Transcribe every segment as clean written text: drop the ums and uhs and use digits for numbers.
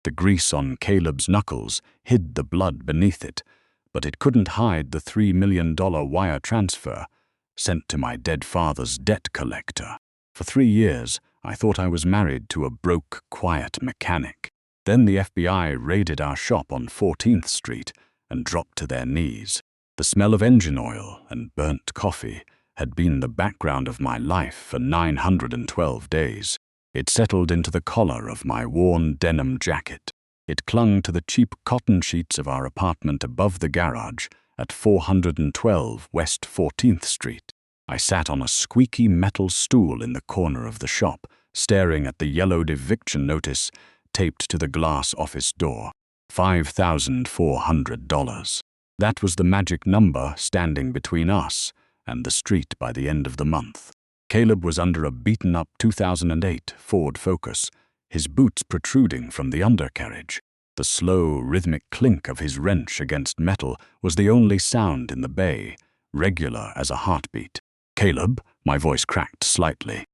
The grease on Caleb's knuckles hid the blood beneath it, but it couldn't hide the $3 million wire transfer sent to my dead father's debt collector. For 3 years, I thought I was married to a broke, quiet mechanic. Then the FBI raided our shop on 14th Street and dropped to their knees. The smell of engine oil and burnt coffee had been the background of my life for 912 days. It settled into the collar of my worn denim jacket. It clung to the cheap cotton sheets of our apartment above the garage at 412 West 14th Street. I sat on a squeaky metal stool in the corner of the shop, staring at the yellowed eviction notice taped to the glass office door. $5,400. That was the magic number standing between us and the street by the end of the month. Caleb was under a beaten-up 2008 Ford Focus, his boots protruding from the undercarriage. The slow, rhythmic clink of his wrench against metal was the only sound in the bay, regular as a heartbeat. "Caleb," my voice cracked slightly.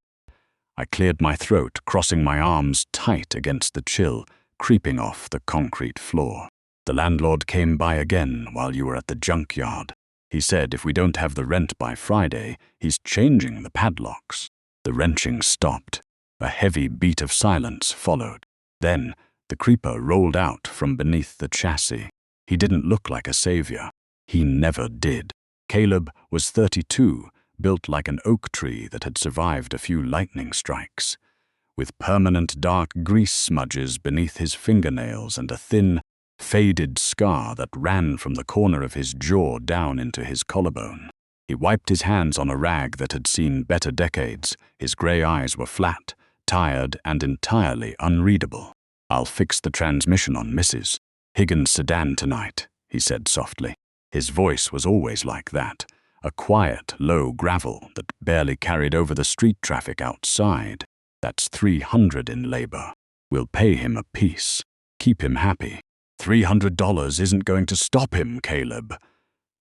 I cleared my throat, crossing my arms tight against the chill, creeping off the concrete floor. "The landlord came by again while you were at the junkyard. He said if we don't have the rent by Friday, he's changing the padlocks." The wrenching stopped. A heavy beat of silence followed. Then, the creeper rolled out from beneath the chassis. He didn't look like a savior. He never did. Caleb was 32, built like an oak tree that had survived a few lightning strikes. With permanent dark grease smudges beneath his fingernails and a thin, faded scar that ran from the corner of his jaw down into his collarbone. He wiped his hands on a rag that had seen better decades. His gray eyes were flat, tired, and entirely unreadable. "I'll fix the transmission on Mrs. Higgins' sedan tonight," he said softly. His voice was always like that, a quiet, low gravel that barely carried over the street traffic outside. "That's $300 in labor. We'll pay him a piece. Keep him happy." $300 isn't going to stop him, Caleb,"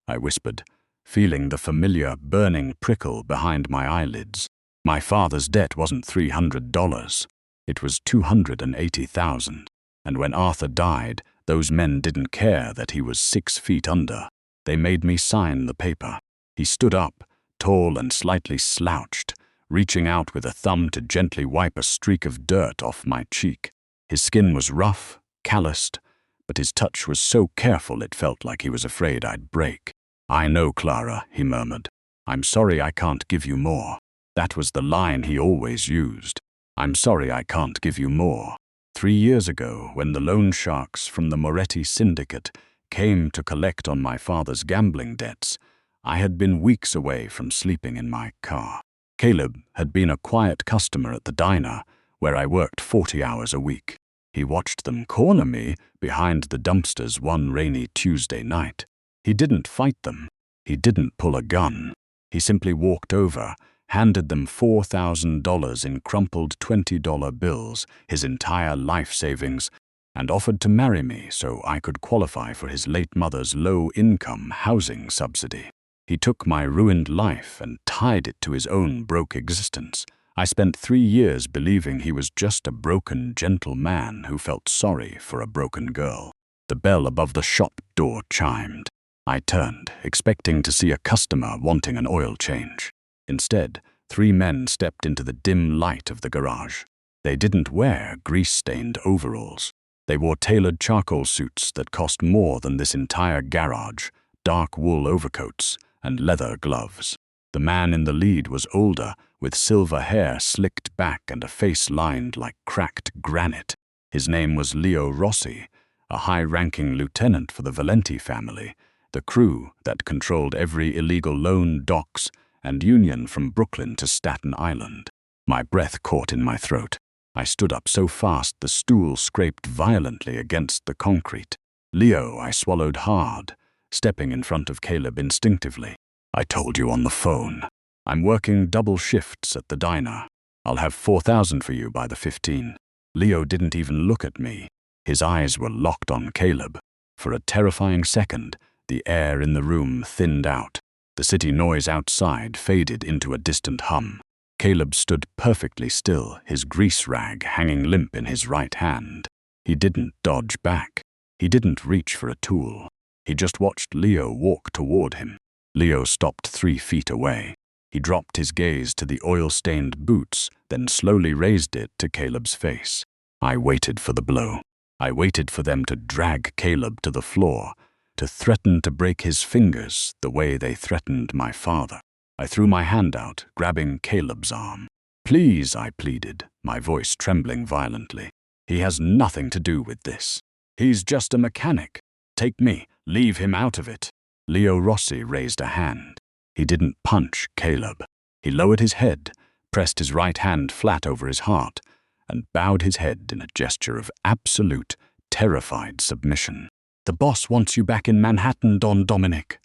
I whispered, feeling the familiar burning prickle behind my eyelids. My father's debt wasn't $300. It was $280,000. And when Arthur died, those men didn't care that he was 6 feet under. They made me sign the paper. He stood up, tall and slightly slouched, reaching out with a thumb to gently wipe a streak of dirt off my cheek. His skin was rough, calloused, but his touch was so careful it felt like he was afraid I'd break. "I know, Clara," he murmured. "I'm sorry I can't give you more." That was the line he always used. "I'm sorry I can't give you more." 3 years ago, when the loan sharks from the Moretti syndicate came to collect on my father's gambling debts, I had been weeks away from sleeping in my car. Caleb had been a quiet customer at the diner, where I worked 40 hours a week. He watched them corner me behind the dumpsters one rainy Tuesday night. He didn't fight them. He didn't pull a gun. He simply walked over, handed them $4,000 in crumpled $20 bills, his entire life savings, and offered to marry me so I could qualify for his late mother's low-income housing subsidy. He took my ruined life and tied it to his own broke existence. I spent 3 years believing he was just a broken, gentle man who felt sorry for a broken girl. The bell above the shop door chimed. I turned, expecting to see a customer wanting an oil change. Instead, 3 men stepped into the dim light of the garage. They didn't wear grease-stained overalls. They wore tailored charcoal suits that cost more than this entire garage, dark wool overcoats, and leather gloves. The man in the lead was older, with silver hair slicked back and a face lined like cracked granite. His name was Leo Rossi, a high-ranking lieutenant for the Valenti family, the crew that controlled every illegal loan, docks, and union from Brooklyn to Staten Island. My breath caught in my throat. I stood up so fast the stool scraped violently against the concrete. "Leo," I swallowed hard, stepping in front of Caleb instinctively. "I told you on the phone. I'm working double shifts at the diner. I'll have 4,000 for you by the 15. Leo didn't even look at me. His eyes were locked on Caleb. For a terrifying second, the air in the room thinned out. The city noise outside faded into a distant hum. Caleb stood perfectly still, his grease rag hanging limp in his right hand. He didn't dodge back. He didn't reach for a tool. He just watched Leo walk toward him. Leo stopped 3 feet away. He dropped his gaze to the oil-stained boots, then slowly raised it to Caleb's face. I waited for the blow. I waited for them to drag Caleb to the floor, to threaten to break his fingers the way they threatened my father. I threw my hand out, grabbing Caleb's arm. "Please," I pleaded, my voice trembling violently. "He has nothing to do with this. He's just a mechanic. Take me, leave him out of it." Leo Rossi raised a hand. He didn't punch Caleb. He lowered his head, pressed his right hand flat over his heart, and bowed his head in a gesture of absolute, terrified submission. "The boss wants you back in Manhattan, Don Dominic,"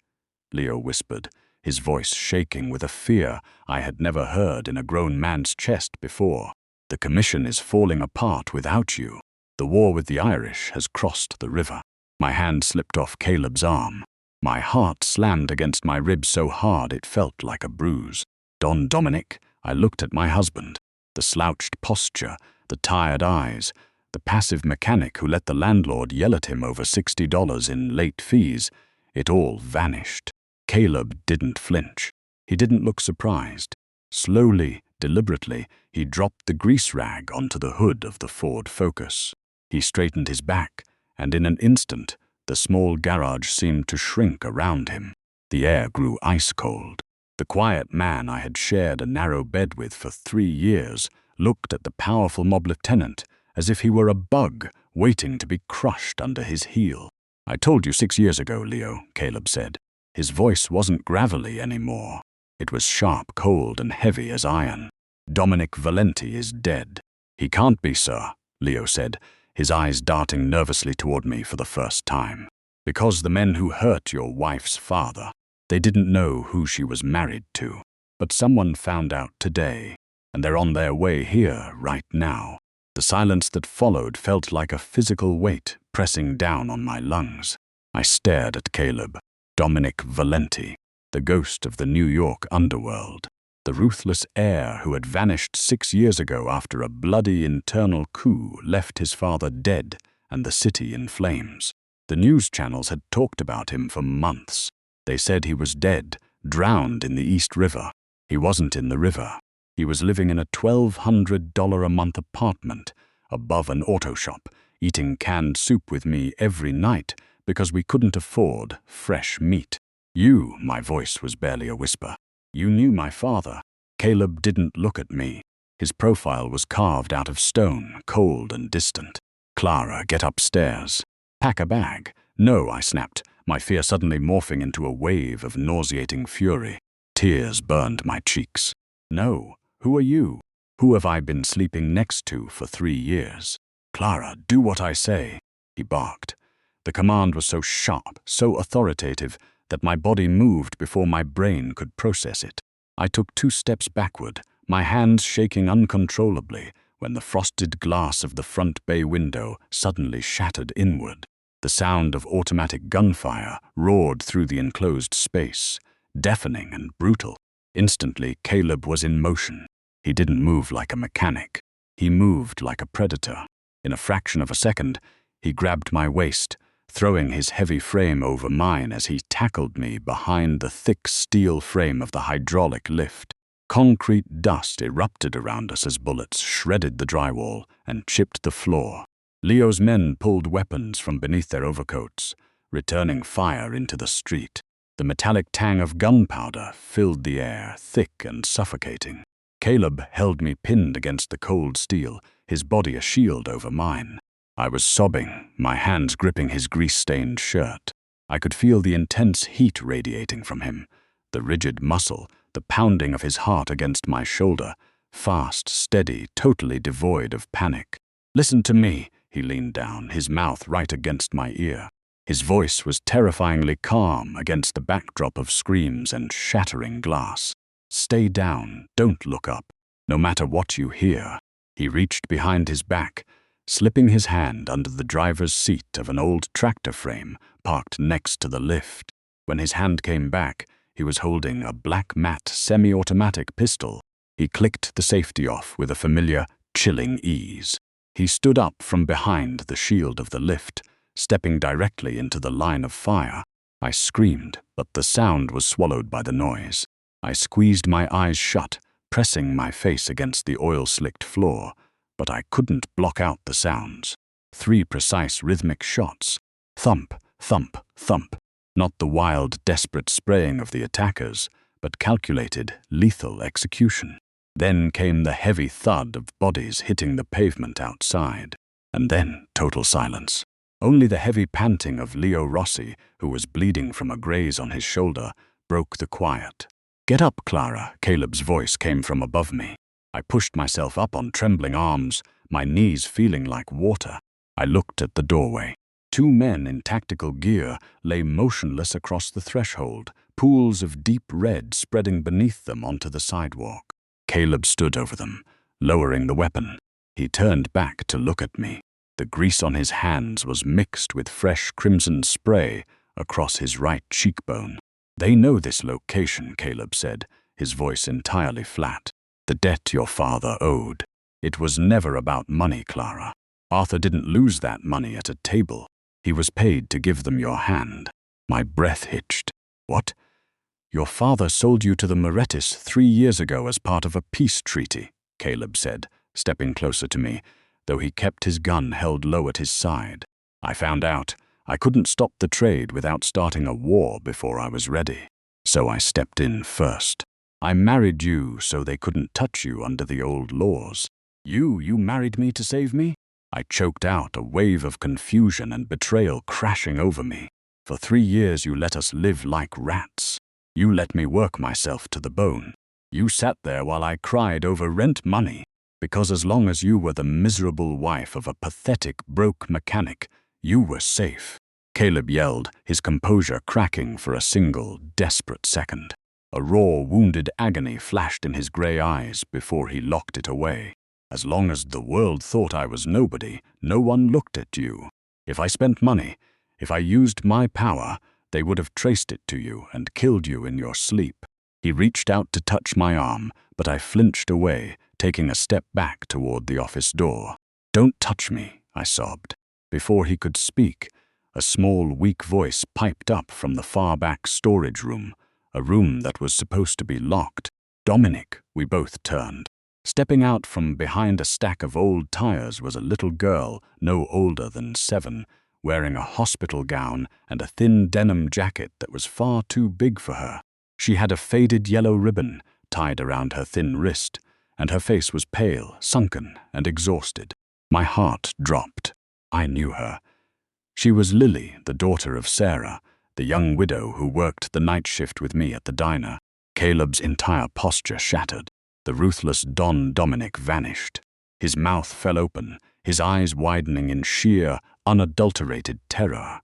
Leo whispered, his voice shaking with a fear I had never heard in a grown man's chest before. "The commission is falling apart without you. The war with the Irish has crossed the river." My hand slipped off Caleb's arm. My heart slammed against my ribs so hard it felt like a bruise. "Don Dominic," I looked at my husband. The slouched posture, the tired eyes, the passive mechanic who let the landlord yell at him over $60 in late fees, it all vanished. Caleb didn't flinch. He didn't look surprised. Slowly, deliberately, he dropped the grease rag onto the hood of the Ford Focus. He straightened his back, and in an instant, the small garage seemed to shrink around him. The air grew ice-cold. The quiet man I had shared a narrow bed with for 3 years looked at the powerful mob lieutenant as if he were a bug waiting to be crushed under his heel. "I told you 6 years ago, Leo," Caleb said. His voice wasn't gravelly anymore. It was sharp, cold, and heavy as iron. "Dominic Valenti is dead." "He can't be, sir," Leo said, his eyes darting nervously toward me for the first time. "Because the men who hurt your wife's father, they didn't know who she was married to. But someone found out today, and they're on their way here right now." The silence that followed felt like a physical weight pressing down on my lungs. I stared at Caleb. Dominic Valenti, the ghost of the New York underworld. The ruthless heir who had vanished 6 years ago after a bloody internal coup left his father dead and the city in flames. The news channels had talked about him for months. They said he was dead, drowned in the East River. He wasn't in the river. He was living in a $1,200 a month apartment above an auto shop, eating canned soup with me every night because we couldn't afford fresh meat. "You," my voice was barely a whisper. "You knew my father." Caleb didn't look at me. His profile was carved out of stone, cold and distant. "Clara, get upstairs." "Pack a bag." "No," I snapped, my fear suddenly morphing into a wave of nauseating fury. Tears burned my cheeks. "No. Who are you? Who have I been sleeping next to for 3 years? "Clara, do what I say," he barked. The command was so sharp, so authoritative, that my body moved before my brain could process it. I took 2 steps backward, my hands shaking uncontrollably, when the frosted glass of the front bay window suddenly shattered inward. The sound of automatic gunfire roared through the enclosed space, deafening and brutal. Instantly, Caleb was in motion. He didn't move like a mechanic. He moved like a predator. In a fraction of a second, he grabbed my waist, throwing his heavy frame over mine as he tackled me behind the thick steel frame of the hydraulic lift. Concrete dust erupted around us as bullets shredded the drywall and chipped the floor. Leo's men pulled weapons from beneath their overcoats, returning fire into the street. The metallic tang of gunpowder filled the air, thick and suffocating. Caleb held me pinned against the cold steel, his body a shield over mine. I was sobbing, my hands gripping his grease-stained shirt. I could feel the intense heat radiating from him, the rigid muscle, the pounding of his heart against my shoulder, fast, steady, totally devoid of panic. "Listen to me," he leaned down, his mouth right against my ear. His voice was terrifyingly calm against the backdrop of screams and shattering glass. "Stay down, don't look up, no matter what you hear." He reached behind his back, slipping his hand under the driver's seat of an old tractor frame parked next to the lift. When his hand came back, he was holding a black matte semi-automatic pistol. He clicked the safety off with a familiar, chilling ease. He stood up from behind the shield of the lift, stepping directly into the line of fire. I screamed, but the sound was swallowed by the noise. I squeezed my eyes shut, pressing my face against the oil-slicked floor, but I couldn't block out the sounds. 3 precise rhythmic shots. Thump, thump, thump. Not the wild, desperate spraying of the attackers, but calculated, lethal execution. Then came the heavy thud of bodies hitting the pavement outside. And then total silence. Only the heavy panting of Leo Rossi, who was bleeding from a graze on his shoulder, broke the quiet. "Get up, Clara," Caleb's voice came from above me. I pushed myself up on trembling arms, my knees feeling like water. I looked at the doorway. 2 men in tactical gear lay motionless across the threshold, pools of deep red spreading beneath them onto the sidewalk. Caleb stood over them, lowering the weapon. He turned back to look at me. The grease on his hands was mixed with fresh crimson spray across his right cheekbone. "They know this location," Caleb said, his voice entirely flat. "The debt your father owed. It was never about money, Clara. Arthur didn't lose that money at a table. He was paid to give them your hand." My breath hitched. "What?" "Your father sold you to the Morettis 3 years ago as part of a peace treaty," Caleb said, stepping closer to me, though he kept his gun held low at his side. "I found out I couldn't stop the trade without starting a war before I was ready. So I stepped in first. I married you so they couldn't touch you under the old laws." You married me to save me?" I choked out, a wave of confusion and betrayal crashing over me. "For 3 years you let us live like rats. You let me work myself to the bone. You sat there while I cried over rent money, because as long as you were the miserable wife of a pathetic, broke mechanic, you were safe." Caleb yelled, his composure cracking for a single, desperate second. A raw, wounded agony flashed in his grey eyes before he locked it away. "As long as the world thought I was nobody, no one looked at you. If I spent money, if I used my power, they would have traced it to you and killed you in your sleep." He reached out to touch my arm, but I flinched away, taking a step back toward the office door. "Don't touch me," I sobbed. Before he could speak, a small, weak voice piped up from the far-back storage room, a room that was supposed to be locked. "Dominic," we both turned. Stepping out from behind a stack of old tires was a little girl, no older than 7, wearing a hospital gown and a thin denim jacket that was far too big for her. She had a faded yellow ribbon tied around her thin wrist, and her face was pale, sunken, and exhausted. My heart dropped. I knew her. She was Lily, the daughter of Sarah, the young widow who worked the night shift with me at the diner. Caleb's entire posture shattered. The ruthless Don Dominic vanished. His mouth fell open, his eyes widening in sheer, unadulterated terror.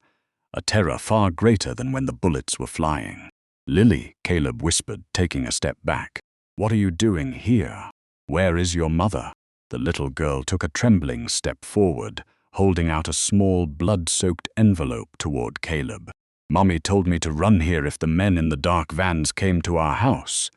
A terror far greater than when the bullets were flying. "Lily," Caleb whispered, taking a step back. "What are you doing here? Where is your mother?" The little girl took a trembling step forward, holding out a small, blood-soaked envelope toward Caleb. "Mommy told me to run here if the men in the dark vans came to our house."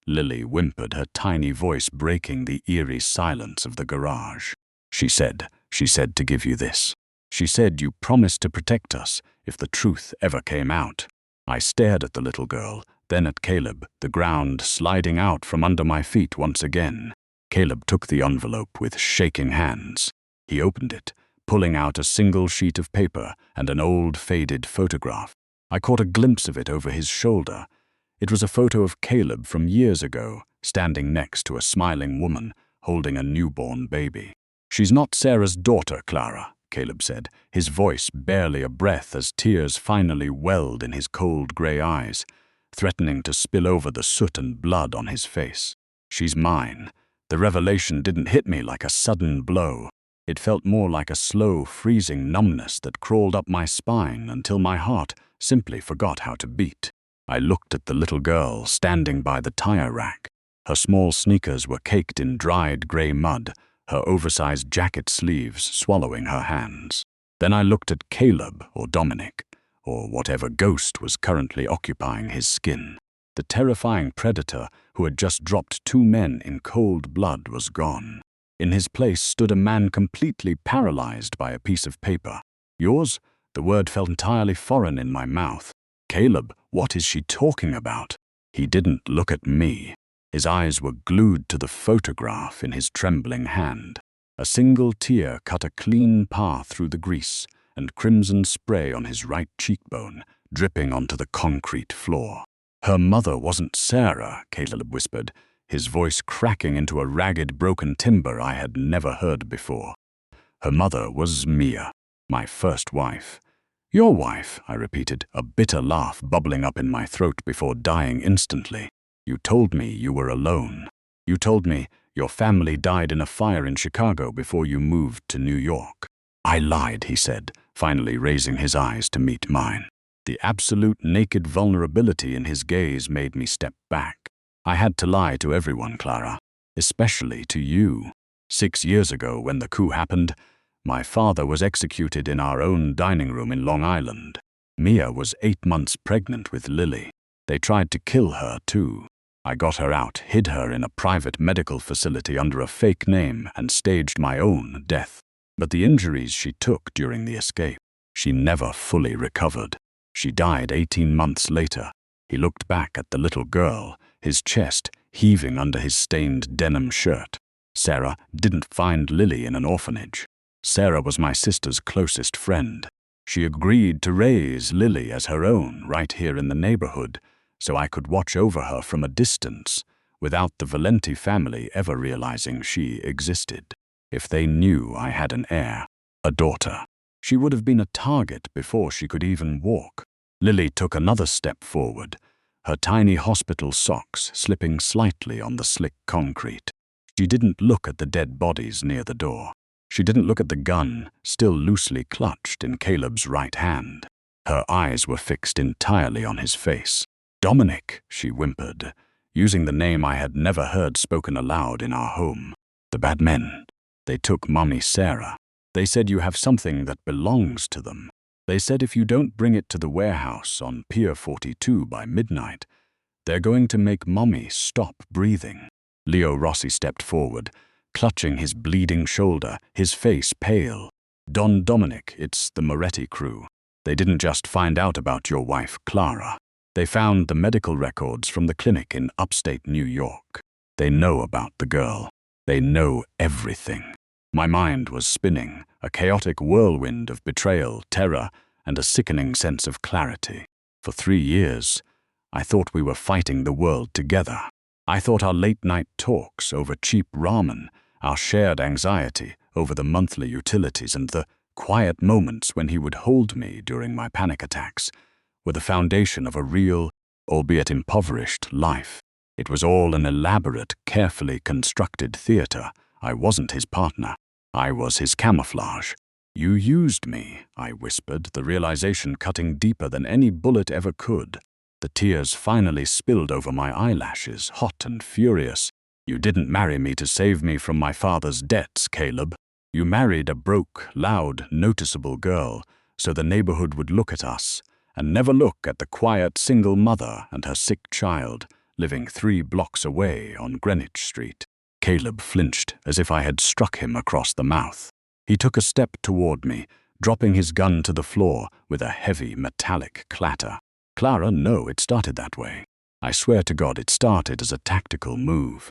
Lily whimpered, her tiny voice breaking the eerie silence of the garage. She said to give you this. She said you promised to protect us if the truth ever came out." I stared at the little girl, then at Caleb, the ground sliding out from under my feet once again. Caleb took the envelope with shaking hands. He opened it, pulling out a single sheet of paper and an old, faded photograph. I caught a glimpse of it over his shoulder. It was a photo of Caleb from years ago, standing next to a smiling woman, holding a newborn baby. "She's not Sarah's daughter, Clara," Caleb said, his voice barely a breath as tears finally welled in his cold grey eyes, threatening to spill over the soot and blood on his face. "She's mine." The revelation didn't hit me like a sudden blow. It felt more like a slow, freezing numbness that crawled up my spine until my heart simply forgot how to beat. I looked at the little girl standing by the tire rack. Her small sneakers were caked in dried grey mud, her oversized jacket sleeves swallowing her hands. Then I looked at Caleb, or Dominic, or whatever ghost was currently occupying his skin. The terrifying predator who had just dropped 2 men in cold blood was gone. In his place stood a man completely paralyzed by a piece of paper. Yours? The word felt entirely foreign in my mouth. Caleb, what is she talking about? He didn't look at me. His eyes were glued to the photograph in his trembling hand. A single tear cut a clean path through the grease, and crimson spray on his right cheekbone, dripping onto the concrete floor. Her mother wasn't Sarah, Caleb whispered, his voice cracking into a ragged, broken timbre I had never heard before. Her mother was Mia, my first wife. Your wife, I repeated, a bitter laugh bubbling up in my throat before dying instantly. You told me you were alone. You told me your family died in a fire in Chicago before you moved to New York. I lied, he said, finally raising his eyes to meet mine. The absolute naked vulnerability in his gaze made me step back. I had to lie to everyone, Clara, especially to you. 6 years ago, when the coup happened, my father was executed in our own dining room in Long Island. Mia was 8 months pregnant with Lily. They tried to kill her, too. I got her out, hid her in a private medical facility under a fake name, and staged my own death. But the injuries she took during the escape, she never fully recovered. She died 18 months later. He looked back at the little girl, his chest heaving under his stained denim shirt. Sarah didn't find Lily in an orphanage. Sarah was my sister's closest friend. She agreed to raise Lily as her own right here in the neighborhood, so I could watch over her from a distance, without the Valenti family ever realizing she existed. If they knew I had an heir, a daughter, she would have been a target before she could even walk. Lily took another step forward, her tiny hospital socks slipping slightly on the slick concrete. She didn't look at the dead bodies near the door. She didn't look at the gun, still loosely clutched in Caleb's right hand. Her eyes were fixed entirely on his face. Dominic, she whimpered, using the name I had never heard spoken aloud in our home. The bad men. They took Mommy Sarah. They said you have something that belongs to them. They said if you don't bring it to the warehouse on Pier 42 by midnight, they're going to make Mommy stop breathing. Leo Rossi stepped forward, clutching his bleeding shoulder, his face pale. Don Dominic, it's the Moretti crew. They didn't just find out about your wife, Clara. They found the medical records from the clinic in upstate New York. They know about the girl. They know everything. My mind was spinning, a chaotic whirlwind of betrayal, terror, and a sickening sense of clarity. For 3 years, I thought we were fighting the world together. I thought our late-night talks over cheap ramen, our shared anxiety over the monthly utilities, and the quiet moments when he would hold me during my panic attacks were the foundation of a real, albeit impoverished, life. It was all an elaborate, carefully constructed theater. I wasn't his partner. I was his camouflage. You used me, I whispered, the realization cutting deeper than any bullet ever could. The tears finally spilled over my eyelashes, hot and furious. You didn't marry me to save me from my father's debts, Caleb. You married a broke, loud, noticeable girl, so the neighborhood would look at us, and never look at the quiet single mother and her sick child, living 3 blocks away on Greenwich Street. Caleb flinched as if I had struck him across the mouth. He took a step toward me, dropping his gun to the floor with a heavy metallic clatter. Clara, no, it started that way. I swear to God it started as a tactical move.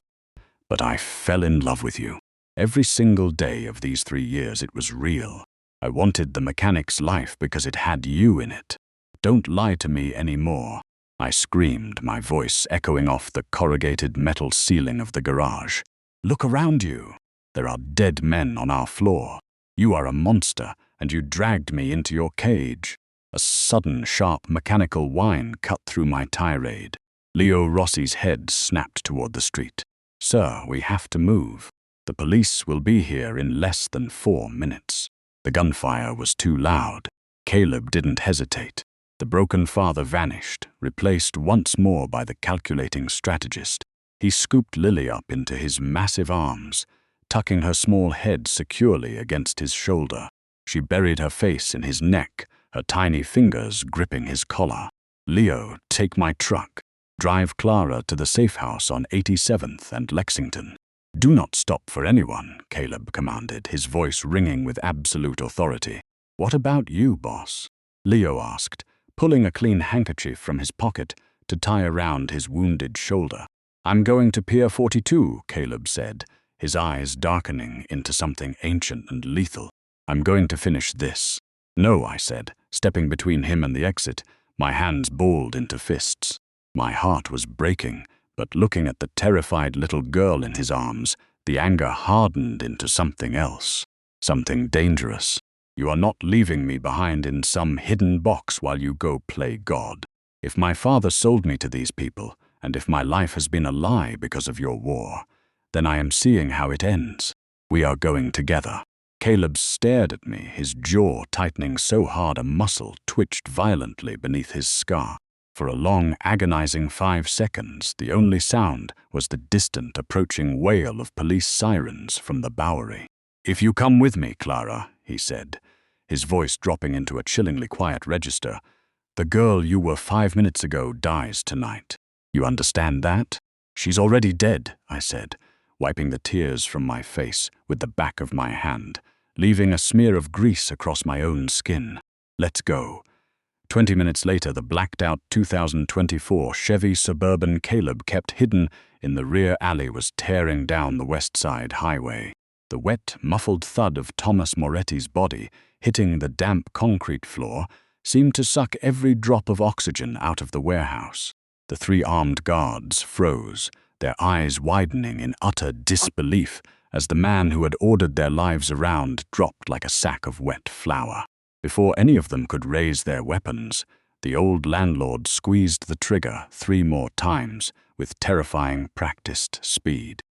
But I fell in love with you. Every single day of these 3 years it was real. I wanted the mechanic's life because it had you in it. Don't lie to me anymore, I screamed, my voice echoing off the corrugated metal ceiling of the garage. Look around you. There are dead men on our floor. You are a monster, and you dragged me into your cage. A sudden, sharp, mechanical whine cut through my tirade. Leo Rossi's head snapped toward the street. Sir, we have to move. The police will be here in less than 4 minutes. The gunfire was too loud. Caleb didn't hesitate. The broken father vanished, replaced once more by the calculating strategist. He scooped Lily up into his massive arms, tucking her small head securely against his shoulder. She buried her face in his neck, her tiny fingers gripping his collar. Leo, take my truck. Drive Clara to the safe house on 87th and Lexington. "Do not stop for anyone," Caleb commanded, his voice ringing with absolute authority. "What about you, boss?" Leo asked, pulling a clean handkerchief from his pocket to tie around his wounded shoulder. "I'm going to Pier 42, Caleb said, his eyes darkening into something ancient and lethal. "I'm going to finish this." "No," I said, stepping between him and the exit, my hands balled into fists. My heart was breaking, but looking at the terrified little girl in his arms, the anger hardened into something else, something dangerous. "You are not leaving me behind in some hidden box while you go play God. If my father sold me to these people, and if my life has been a lie because of your war, then I am seeing how it ends. We are going together." Caleb stared at me, his jaw tightening so hard a muscle twitched violently beneath his scar. For a long, agonizing 5 seconds, the only sound was the distant, approaching wail of police sirens from the Bowery. "If you come with me, Clara," he said, his voice dropping into a chillingly quiet register, "the girl you were 5 minutes ago dies tonight. You understand that?" "She's already dead," I said, wiping the tears from my face with the back of my hand, leaving a smear of grease across my own skin. "Let's go." 20 minutes later, the blacked-out 2024 Chevy Suburban Caleb kept hidden in the rear alley was tearing down the West Side Highway. The wet, muffled thud of Thomas Moretti's body hitting the damp concrete floor seemed to suck every drop of oxygen out of the warehouse. The 3 armed guards froze, their eyes widening in utter disbelief as the man who had ordered their lives around dropped like a sack of wet flour. Before any of them could raise their weapons, the old landlord squeezed the trigger 3 more times with terrifying practiced speed.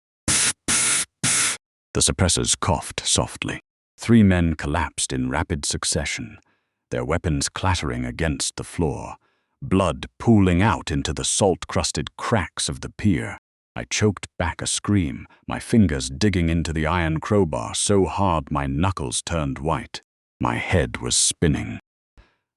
The suppressors coughed softly. 3 men collapsed in rapid succession, their weapons clattering against the floor, blood pooling out into the salt-crusted cracks of the pier. I choked back a scream, my fingers digging into the iron crowbar so hard my knuckles turned white. My head was spinning.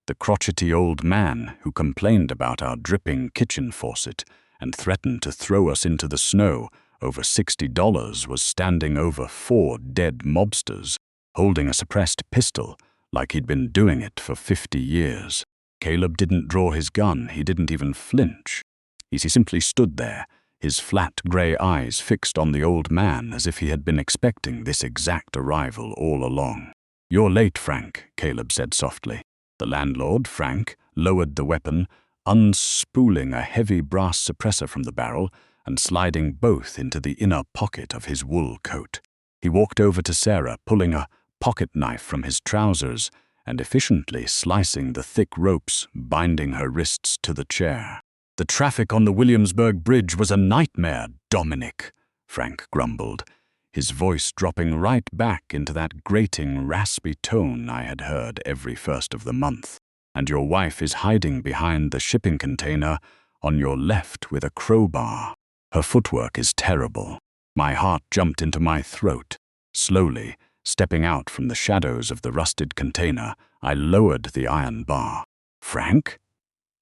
The crotchety old man who complained about our dripping kitchen faucet and threatened to throw us into the snow over $60 was standing over 4 dead mobsters, holding a suppressed pistol like he'd been doing it for 50 years. Caleb didn't draw his gun, he didn't even flinch. He simply stood there, his flat grey eyes fixed on the old man as if he had been expecting this exact arrival all along. "You're late, Frank," Caleb said softly. The landlord, Frank, lowered the weapon, unspooling a heavy brass suppressor from the barrel and sliding both into the inner pocket of his wool coat. He walked over to Sarah, pulling a pocket knife from his trousers and efficiently slicing the thick ropes binding her wrists to the chair. "The traffic on the Williamsburg Bridge was a nightmare, Dominic," Frank grumbled, his voice dropping right back into that grating, raspy tone I had heard every first of the month. "And your wife is hiding behind the shipping container on your left with a crowbar. Her footwork is terrible." My heart jumped into my throat. Slowly, stepping out from the shadows of the rusted container, I lowered the iron bar. "Frank?"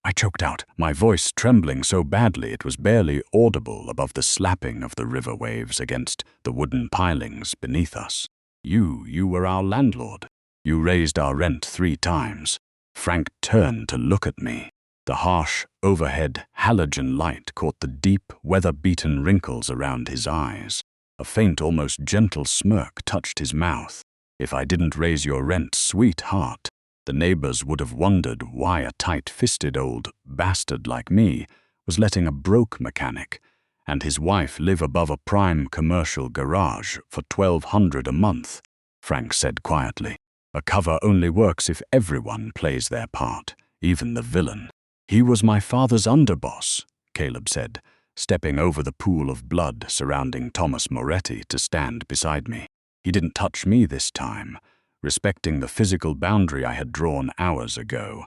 I choked out, my voice trembling so badly it was barely audible above the slapping of the river waves against the wooden pilings beneath us. You were our landlord. You raised our rent 3 times. Frank turned to look at me. The harsh, overhead halogen light caught the deep, weather-beaten wrinkles around his eyes. A faint, almost gentle smirk touched his mouth. "If I didn't raise your rent, sweetheart, the neighbors would have wondered why a tight-fisted old bastard like me was letting a broke mechanic and his wife live above a prime commercial garage for $1,200 a month," Frank said quietly. "A cover only works if everyone plays their part, even the villain." "He was my father's underboss," Caleb said, stepping over the pool of blood surrounding Thomas Moretti to stand beside me. "He didn't touch me this time, respecting the physical boundary I had drawn hours ago,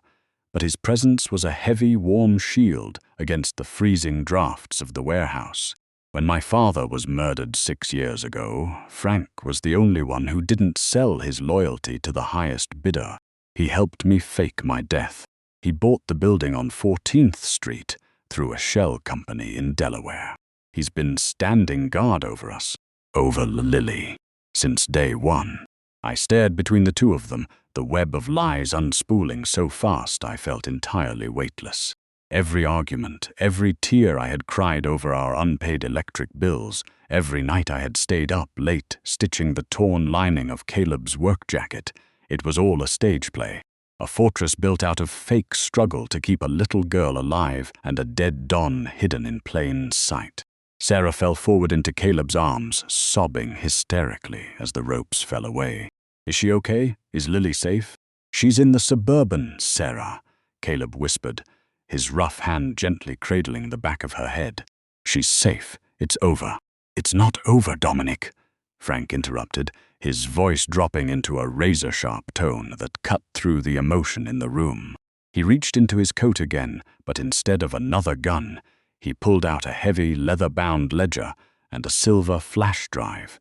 but his presence was a heavy, warm shield against the freezing drafts of the warehouse. When my father was murdered 6 years ago, Frank was the only one who didn't sell his loyalty to the highest bidder. He helped me fake my death. He bought the building on 14th Street through a shell company in Delaware. He's been standing guard over us, over Lily. Since day one. I stared between the two of them, the web of lies unspooling so fast I felt entirely weightless. Every argument, every tear I had cried over our unpaid electric bills, every night I had stayed up late stitching the torn lining of Caleb's work jacket, it was all a stage play. A fortress built out of fake struggle to keep a little girl alive and a dead Don hidden in plain sight. Sarah fell forward into Caleb's arms, sobbing hysterically as the ropes fell away. "Is she okay? Is Lily safe?" "She's in the Suburban, Sarah," Caleb whispered, his rough hand gently cradling the back of her head. "She's safe. It's over." "It's not over, Dominic," Frank interrupted, his voice dropping into a razor-sharp tone that cut through the emotion in the room. He reached into his coat again, but instead of another gun, he pulled out a heavy, leather-bound ledger and a silver flash drive,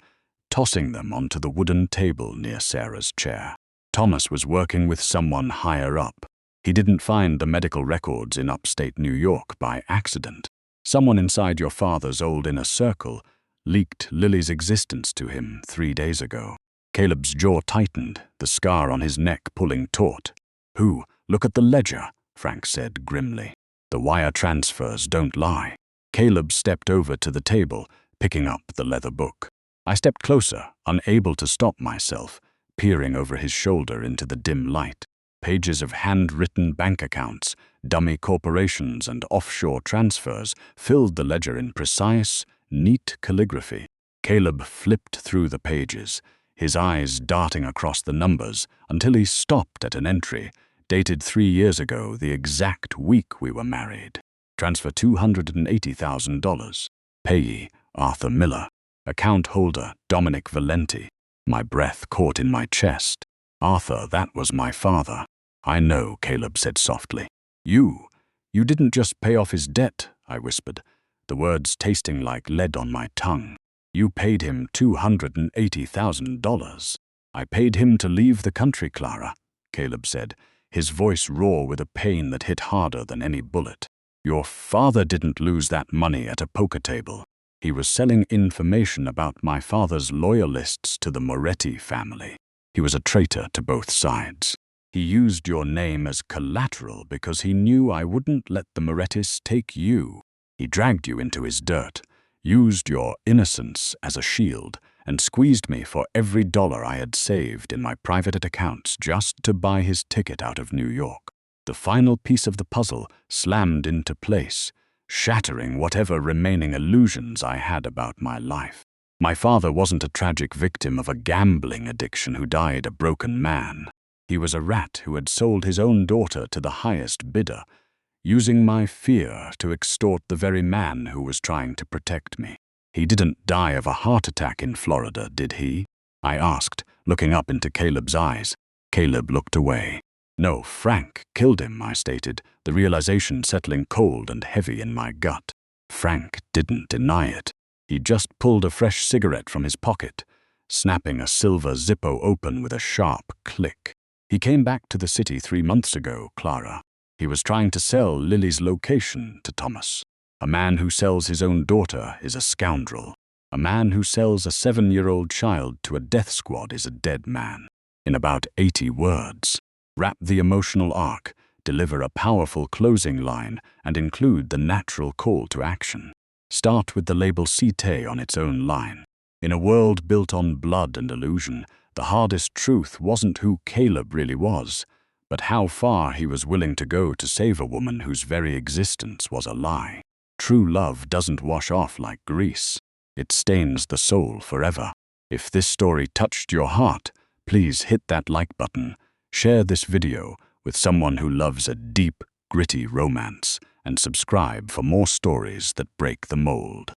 tossing them onto the wooden table near Sarah's chair. Thomas was working with someone higher up. He didn't find the medical records in upstate New York by accident. Someone inside your father's old inner circle leaked Lily's existence to him 3 days ago. Caleb's jaw tightened, the scar on his neck pulling taut. "Who? Look at the ledger," Frank said grimly. "The wire transfers don't lie." Caleb stepped over to the table, picking up the leather book. I stepped closer, unable to stop myself, peering over his shoulder into the dim light. Pages of handwritten bank accounts, dummy corporations, and offshore transfers filled the ledger in precise, neat calligraphy. Caleb flipped through the pages, his eyes darting across the numbers until he stopped at an entry dated 3 years ago, the exact week we were married. Transfer $280,000. Payee, Arthur Miller. Account holder, Dominic Valenti. My breath caught in my chest. "Arthur, that was my father." "I know," Caleb said softly. You didn't just pay off his debt," I whispered, the words tasting like lead on my tongue. "You paid him $280,000. "I paid him to leave the country, Clara," Caleb said, his voice raw with a pain that hit harder than any bullet. "Your father didn't lose that money at a poker table. He was selling information about my father's loyalists to the Moretti family. He was a traitor to both sides. He used your name as collateral because he knew I wouldn't let the Morettis take you. He dragged you into his dirt, used your innocence as a shield, and squeezed me for every dollar I had saved in my private accounts just to buy his ticket out of New York. The final piece of the puzzle slammed into place, shattering whatever remaining illusions I had about my life. My father wasn't a tragic victim of a gambling addiction who died a broken man. He was a rat who had sold his own daughter to the highest bidder, using my fear to extort the very man who was trying to protect me. He didn't die of a heart attack in Florida, did he?" I asked, looking up into Caleb's eyes. Caleb looked away. "No, Frank killed him," I stated, the realization settling cold and heavy in my gut. Frank didn't deny it. He just pulled a fresh cigarette from his pocket, snapping a silver Zippo open with a sharp click. "He came back to the city 3 months ago, Clara. He was trying to sell Lily's location to Thomas. A man who sells his own daughter is a scoundrel. A man who sells a 7-year-old child to a death squad is a dead man." In about 80 words. Wrap the emotional arc, deliver a powerful closing line, and include the natural call to action. Start with the label "Cite" on its own line. In a world built on blood and illusion, the hardest truth wasn't who Caleb really was, but how far he was willing to go to save a woman whose very existence was a lie. True love doesn't wash off like grease. It stains the soul forever. If this story touched your heart, please hit that like button, share this video with someone who loves a deep, gritty romance, and subscribe for more stories that break the mold.